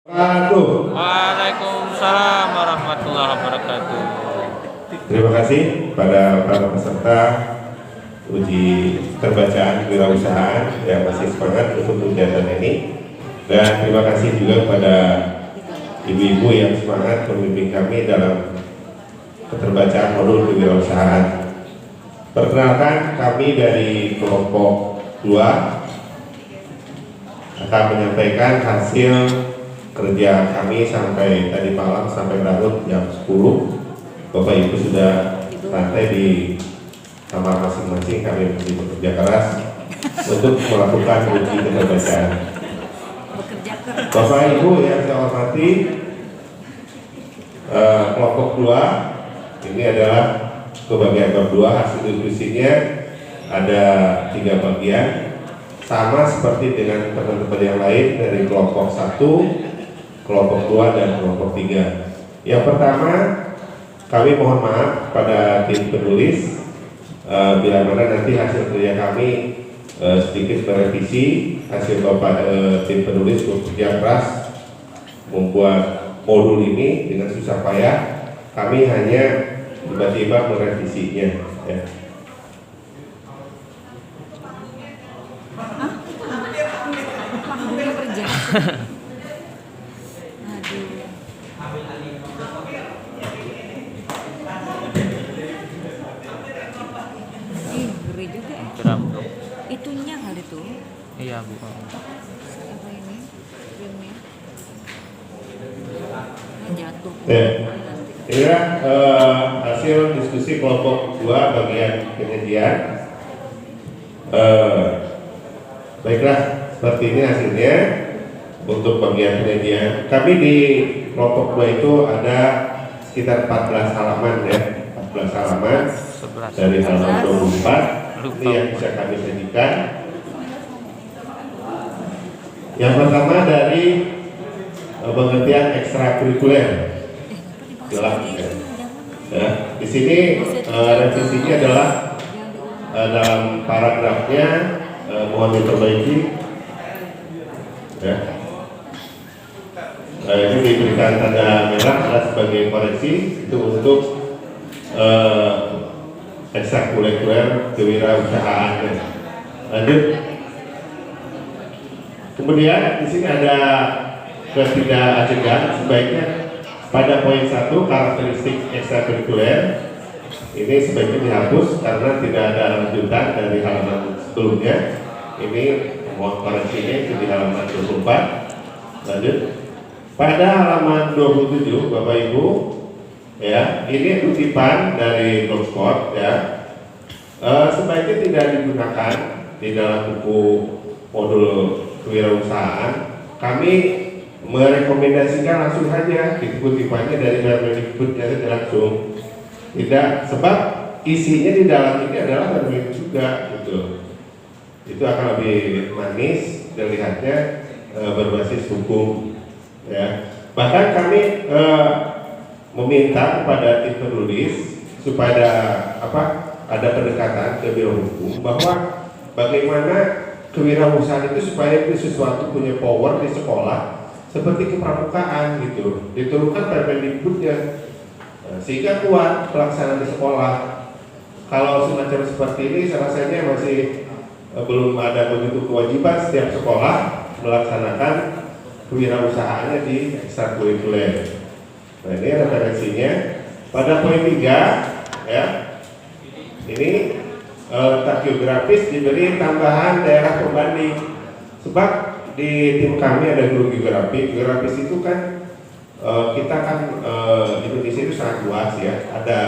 Waalaikumsalam warahmatullahi wabarakatuh. Terima kasih pada para peserta uji terbacaan kewirausahaan yang masih semangat untuk kegiatan ini, dan terima kasih juga pada ibu-ibu yang semangat membimbing kami dalam keterbacaan modul kewirausahaan. Perkenalkan, kami dari kelompok 2 akan menyampaikan hasil kerja kami sampai tadi malam, sampai berakhir jam 10. Bapak Ibu sudah santai di kamar masing-masing. Kami masih bekerja keras untuk melakukan uji keterbacaan. Bapak Ibu yang saya hormati, kelompok 2 ini adalah kebagian bab 2. Hasil diskusinya ada 3 bagian, sama seperti dengan teman-teman yang lain dari kelompok 1, kelompok 2 dan kelompok 3. Yang pertama, kami mohon maaf pada tim penulis bila mana nanti hasil kerja kami sedikit merevisi hasil tim penulis bekerja keras membuat modul ini dengan susah payah. Kami hanya tiba-tiba merevisinya ya. Itunya kali itu. Iya Bu. Apa ini? Filmnya. Jatuh. Ya, hasil diskusi kelompok 2 bagian penyajian. Baiklah, seperti ini hasilnya untuk bagian penyajian. Kami di kelompok 2 itu ada sekitar 14 halaman ya, 14 halaman dari halaman 24. Ini yang bisa kami sajikan. Yang pertama dari pengertian ekstrakurikuler. Jelas ya. Di sini revisinya adalah dalam paragrafnya mohon diperbaiki. Ya. Ini diberikan tanda merah adalah sebagai koreksi itu untuk ekstrakurikuler kewirausahaan. Lanjut. Kemudian di sini ada ketidakacegan, sebaiknya pada poin 1 karakteristik ekstrakurikuler ini sebaiknya dihapus karena tidak ada lanjutan dari halaman sebelumnya. Ini mohon koreksinya itu di halaman 24. Lanjut. Pada halaman 27 Bapak Ibu ya, ini kutipan dari Blogspot ya. Sebaiknya tidak digunakan di dalam buku modul kewirausahaan. Kami merekomendasikan langsung saja kutipannya dari Permendikbudnya langsung. Tidak, sebab isinya di dalam ini adalah Permendikbud juga gitu. Itu akan lebih manis dilihatnya berbasis hukum ya. Bahkan kami meminta kepada tim penulis supaya ada pendekatan ke biro hukum bahwa bagaimana kewirausahaan itu supaya itu sesuatu punya power di sekolah seperti kepramukaan gitu, diturunkan Permendikbudnya sehingga kuat pelaksanaan di sekolah. Kalau semacam seperti ini rasanya masih belum ada begitu kewajiban setiap sekolah melaksanakan kewirausahaannya di ekstrakurikuler. Nah, ini referensinya pada poin 3 ya. Ini letak geografis diberi tambahan daerah pembanding. Sebab di tim kami ada guru geografi. Geografis itu kan kita kan Indonesia itu sangat luas ya. Ada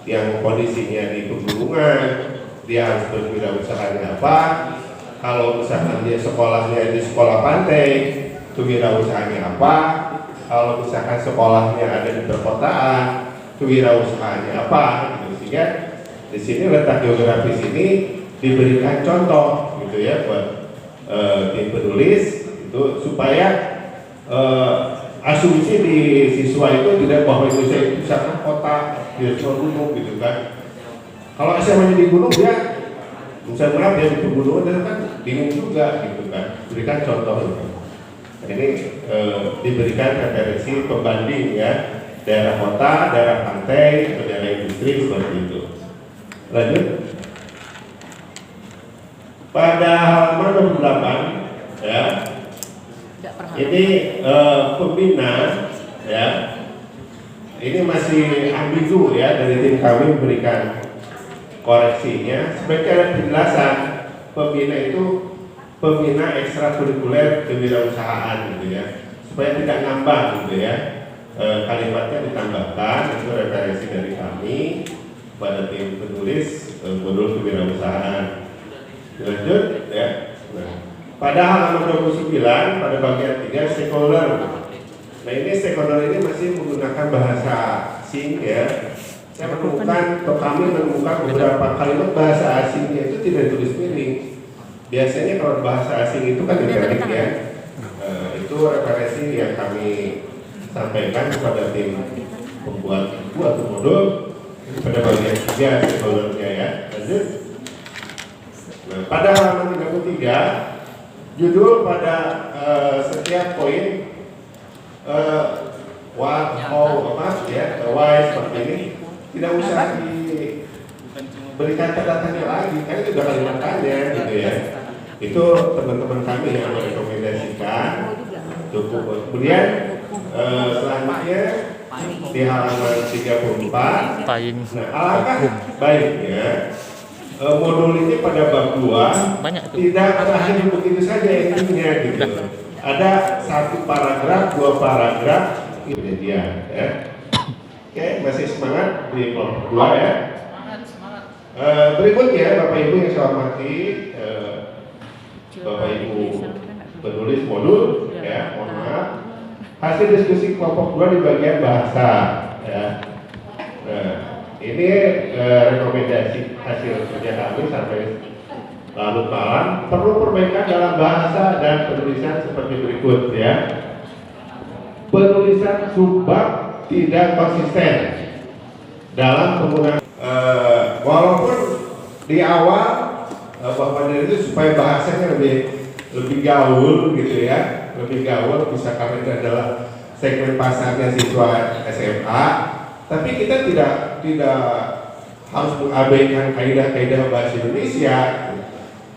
yang kondisinya di pegunungan, dia harus berwirausahanya apa. Kalau misalkan dia sekolahnya di sekolah pantai, kewirausahaannya apa. Kalau misalkan sekolahnya ada di perkotaan, kewirausahaannya apa gitu. Sehingga di sini letak geografis ini diberikan contoh gitu ya buat tim penulis itu supaya asumsi di siswa itu tidak bahwa Indonesia itu misalkan kota di gunung gitu kan. Kalau SMA di gunung dia misalnya dia di pegunungan dia kan bingung juga gitu kan. Berikan contoh gitu. Ini diberikan referensi pembanding ya, daerah kota, daerah pantai, atau daerah industri seperti itu. Lanjut. Pada halaman 28 ya, Tidak pernah. ini pembina ya, ini masih ambigu ya, dari tim kami memberikan koreksinya. Sebagai ada penjelasan, pembina itu pembina ekstrakurikuler kewirausahaan gitu ya, supaya tidak ngambang gitu ya. Kalimatnya ditambahkan, itu referensi dari kami pada tim penulis modul kewirausahaan. Lanjut ya. Nah, pada halaman 29 pada bagian 3 stakeholder. Nah, ini stakeholder ini masih menggunakan bahasa asing ya. Saya menemukan atau kami menemukan beberapa kalimat bahasa asingnya itu tidak ditulis miring. Biasanya kalau bahasa asing itu kan ditarik ya. Itu referensi yang kami sampaikan kepada tim pembuat buku atau modul pada bagian 3 stakeholdernya ya. Lanjut. Nah, pada halaman 33 judul pada setiap poin what, how, apa ya, why seperti ini tidak usah diberikan tanda tanya lagi, kan itu sudah kalimat tanya gitu ya. Itu teman-teman kami yang merekomendasikan cukup. Kemudian selanjutnya di halaman 34, Paling nah alangkah baiknya modul ini pada bab 2 banyak tuh. tidak hanya begitu saja intinya gitu. Ada 1 paragraf, 2 paragraf, itu dia ya. Oke, masih semangat di kelompok 2 ya. Berikutnya Bapak Ibu yang saya hormati, Bapak Ibu penulis modul ya, mohon maaf. Hasil diskusi kelompok 2 di bagian bahasa ya. Nah, ini rekomendasi hasil kerja kami sampai lalu malam, perlu perbaikan dalam bahasa dan penulisan seperti berikut ya. Penulisan subbab tidak konsisten dalam penggunaan walaupun di awal Bapak itu supaya bahasanya lebih gaul gitu ya, lebih gaul bisa karena itu adalah segmen pasarnya siswa SMA. Tapi kita tidak harus mengabaikan kaidah-kaidah bahasa Indonesia,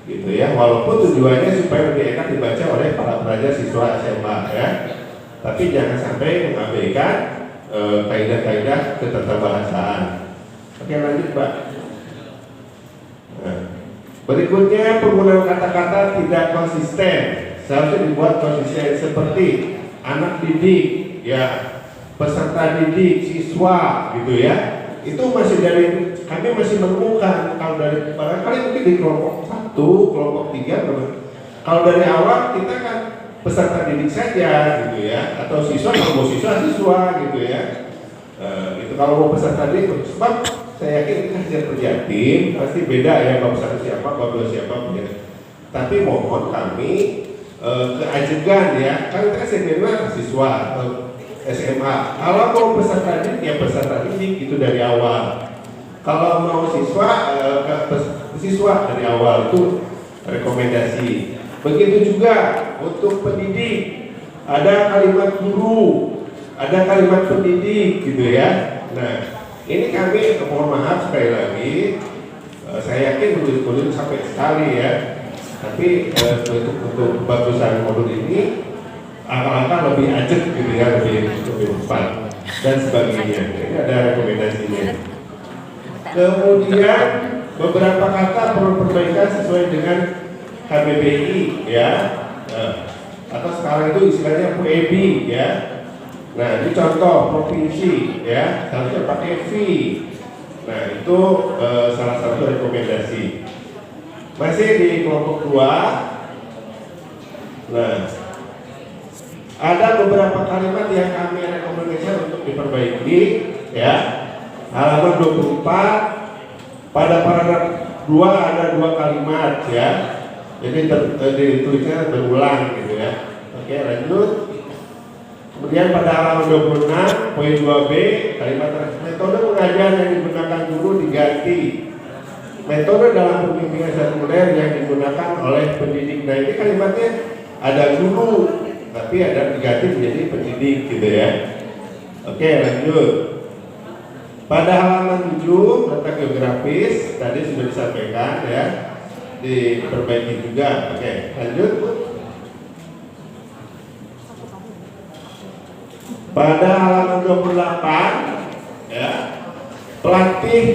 gitu ya. Walaupun tujuannya supaya lebih enak dibaca oleh para pelajar siswa SMA ya. Tapi jangan sampai mengabaikan kaidah-kaidah keterbahasaan. Oke, lanjut Pak. Nah, berikutnya penggunaan kata-kata tidak konsisten. Seharusnya dibuat konsisten seperti anak didik ya, peserta didik, siswa gitu ya. Itu masih dari kami masih menemukan, kalau dari barangkali mungkin di kelompok 1, kelompok 3 kalau dari awal kita kan peserta didik saja gitu ya, atau siswa kalau mau siswa gitu ya. Itu kalau mau peserta didik, sebab saya yakin kita hasil kerja tim pasti beda ya, bab 1 siapa, bab 2 siapa ya. Tapi mohon kami keajegan ya, kan kita segmennya siswa SMA. Kalau mau peserta didik ya peserta didik itu dari awal. Kalau mau siswa siswa dari awal, itu rekomendasi. Begitu juga untuk pendidik, ada kalimat guru, ada kalimat pendidik gitu ya. Nah, ini kami mohon maaf sekali lagi, saya yakin murid-murid sampai sekali ya. Tapi untuk bagusan modul ini angka-angka lebih ajak gitu ya, lebih cepat dan sebagainya. Ini ada rekomendasinya. Kemudian beberapa kata perlu perbaikan sesuai dengan KBBI ya, atau sekarang itu istilahnya PUEB ya. Nah, ini contoh provinsi ya, seharusnya pakai V. Nah, itu salah satu rekomendasi. Masih di kelompok 2. Nah, ada beberapa kalimat yang kami rekomendasikan untuk diperbaiki ya. Halaman 24 pada paragraf 2 ada 2 kalimat ya. Jadi ditulisnya berulang gitu ya. Oke, lanjut. Kemudian pada halaman 26 poin 2B kalimat metode pengajar yang digunakan guru diganti. Metode dalam pembimbingan sekunder yang digunakan oleh pendidik. Nah, ini kalimatnya ada guru tapi ada diganti menjadi pendidik gitu ya. Oke, lanjut. Pada halaman 7 letak geografis tadi sudah disampaikan ya, diperbaiki juga. Oke, lanjut. Pada halaman 28 ya, pelatih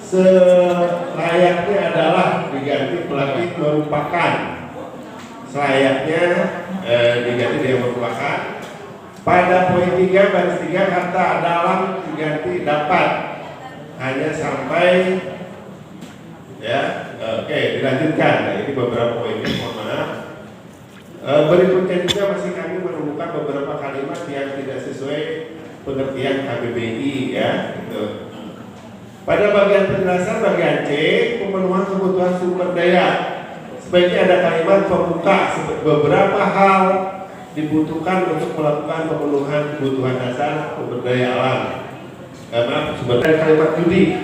selayaknya adalah diganti pelatih merupakan. Selayaknya diganti dia merupakan. Pada poin 3 baris 3 kata dalam diganti dapat, hanya sampai ya. Oke, dilanjutkan. Nah, ini beberapa poinnya, mohon maaf. Berikutnya juga masih kami menemukan beberapa kalimat yang tidak sesuai pengertian KBBI ya. Gitu. Pada bagian penjelasan bagian C, pemenuhan kebutuhan sumber daya, sebaiknya ada kalimat pembuka beberapa hal dibutuhkan untuk melakukan pemenuhan kebutuhan dasar sumber daya alam. Sumber daya kalimat judi.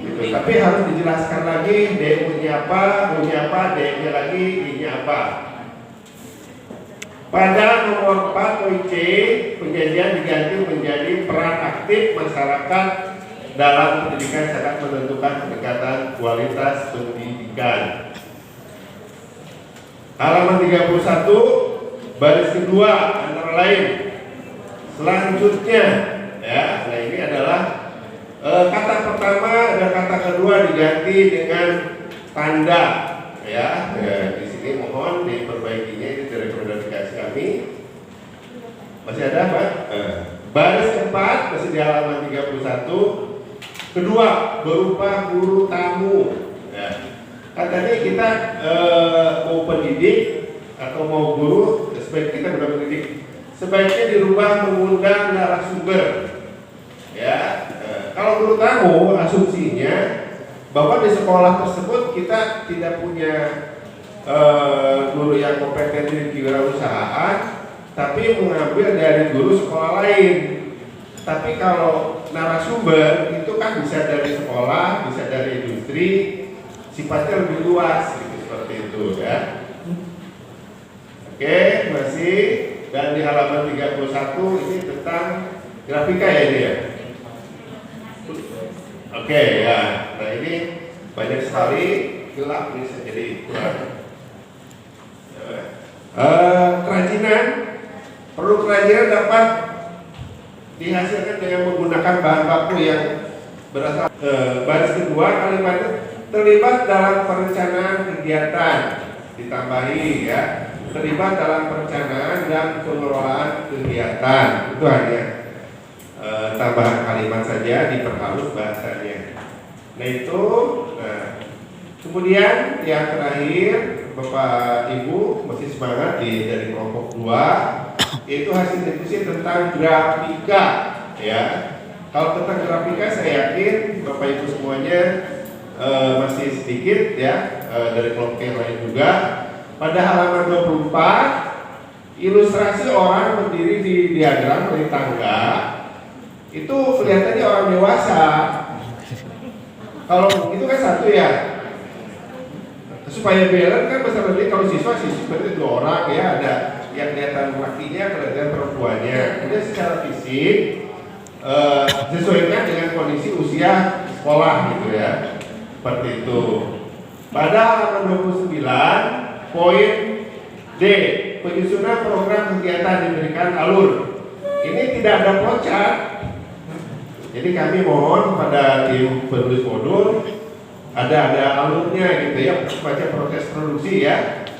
Gitu. Tapi harus dijelaskan lagi D-nya apa, D-nya lagi, I-nya apa. Pada nomor 4 poin C, penjanjian diganti menjadi peran aktif masyarakat dalam pendidikan sangat menentukan peningkatan kualitas pendidikan. Halaman 31 baris kedua antara lain. Selanjutnya ya, nah ini adalah kata pertama dan kata kedua diganti dengan tanda ya. Di sini mohon diperbaikinya, ini dari rekomendasi kami. Masih ada Pak? Baris keempat masih di halaman 31. Kedua, berupa guru tamu. Ya. Katanya kita mau pendidik atau mau guru, sebaiknya kita benar pendidik, sebaiknya dirubah mengundang narasumber. Ya, kalau guru tamu asumsinya bahwa di sekolah tersebut kita tidak punya guru yang kompeten di kewirausahaan, tapi mengambil dari guru sekolah lain. Tapi kalau narasumber itu kan bisa dari sekolah, bisa dari industri, sifatnya lebih luas, gitu, seperti itu ya. Oke, masih dan di halaman 31 ini tentang grafika ya ini ya. Oke ya, nah ini banyak sekali gelap ini jadi kurang. Kerajinan, perlu kerajinan dapat dihasilkan dengan menggunakan bahan baku yang berasal. Baris kedua kalimatnya terlibat dalam perencanaan kegiatan, ditambahi ya, terlibat dalam perencanaan dan pengelolaan kegiatan. Itu hanya tambahan kalimat saja, diperhalus bahasanya. Nah itu, kemudian yang terakhir Bapak Ibu masih semangat dari kelompok 2, itu hasil diskusi tentang grafika ya. Kalau tentang grafika saya yakin Bapak Ibu semuanya masih sedikit ya, dari kelompok yang lain juga. Pada halaman 24 ilustrasi orang berdiri di diagram dari tangga itu kelihatannya orang dewasa. Kalau itu kan satu ya, supaya balance kan besar lebih. Kalau siswa seperti 2 orang ya, ada yang kelihatan lakinya, kelihatan perempuannya. Kemudian secara fisik sesuaikan dengan kondisi usia sekolah gitu ya, seperti itu. Pada halaman 29 poin D, penyusunan program kegiatan diberikan alur. Ini tidak ada flowchart. Jadi kami mohon pada tim penulis modul ada alurnya gitu ya, semacam proses produksi ya,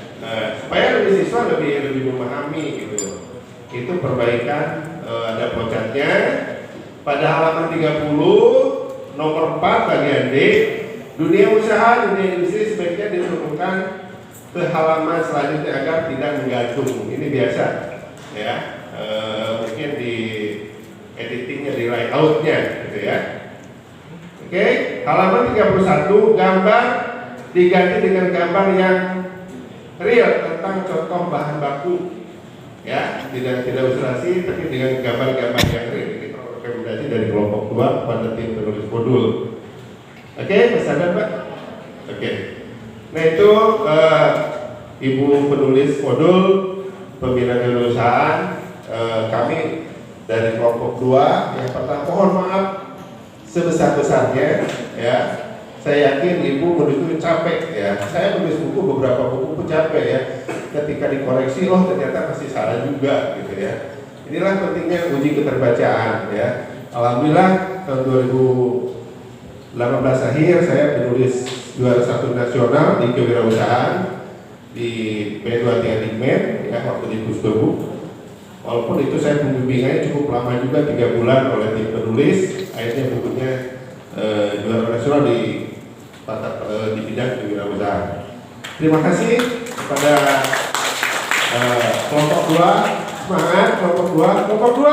supaya lebih siswa lebih memahami gitu. Itu perbaikan, ada flowchartnya. Pada halaman 30 nomor 4 bagian D, dunia usaha, dunia industri sebaiknya diturunkan ke halaman selanjutnya agar tidak menggantung. Ini biasa ya, mungkin di editingnya, di layoutnya gitu ya. Oke, halaman 31 gambar diganti dengan gambar yang real tentang contoh bahan baku ya, tidak ilustrasi tapi dengan gambar-gambar yang real. Ini rekomendasi dari kelompok 2 pada tim penulis modul. Oke, pesanan Pak. Oke. Nah itu Ibu penulis modul pembinaan kewirausahaan, kami dari kelompok 2 yang pertama mohon maaf sebesar-besarnya ya. Saya yakin ibu menuju capek ya. Saya menulis buku, beberapa buku pun capek ya. Ketika dikoreksi, oh ternyata masih salah juga gitu ya. Inilah pentingnya uji keterbacaan ya. Alhamdulillah tahun 2018 akhir saya menulis juara 1 nasional di kewirausahaan di P2 Tingkat ya waktu di Pusdobu. Walaupun itu saya pembimbingannya cukup lama juga 3 bulan oleh tim penulis. Akhirnya bukunya juara nasional di bidang kewirausahaan. Terima kasih kepada kelompok 2, semangat kelompok 2, kelompok 2,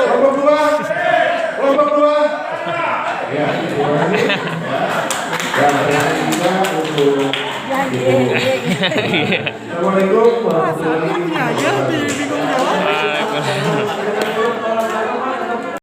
kelompok 2, kelompok 2. Ya, terima kasih. Ya, terima kasih juga untuk Assalamualaikum warahmatullahi wabarakatuh.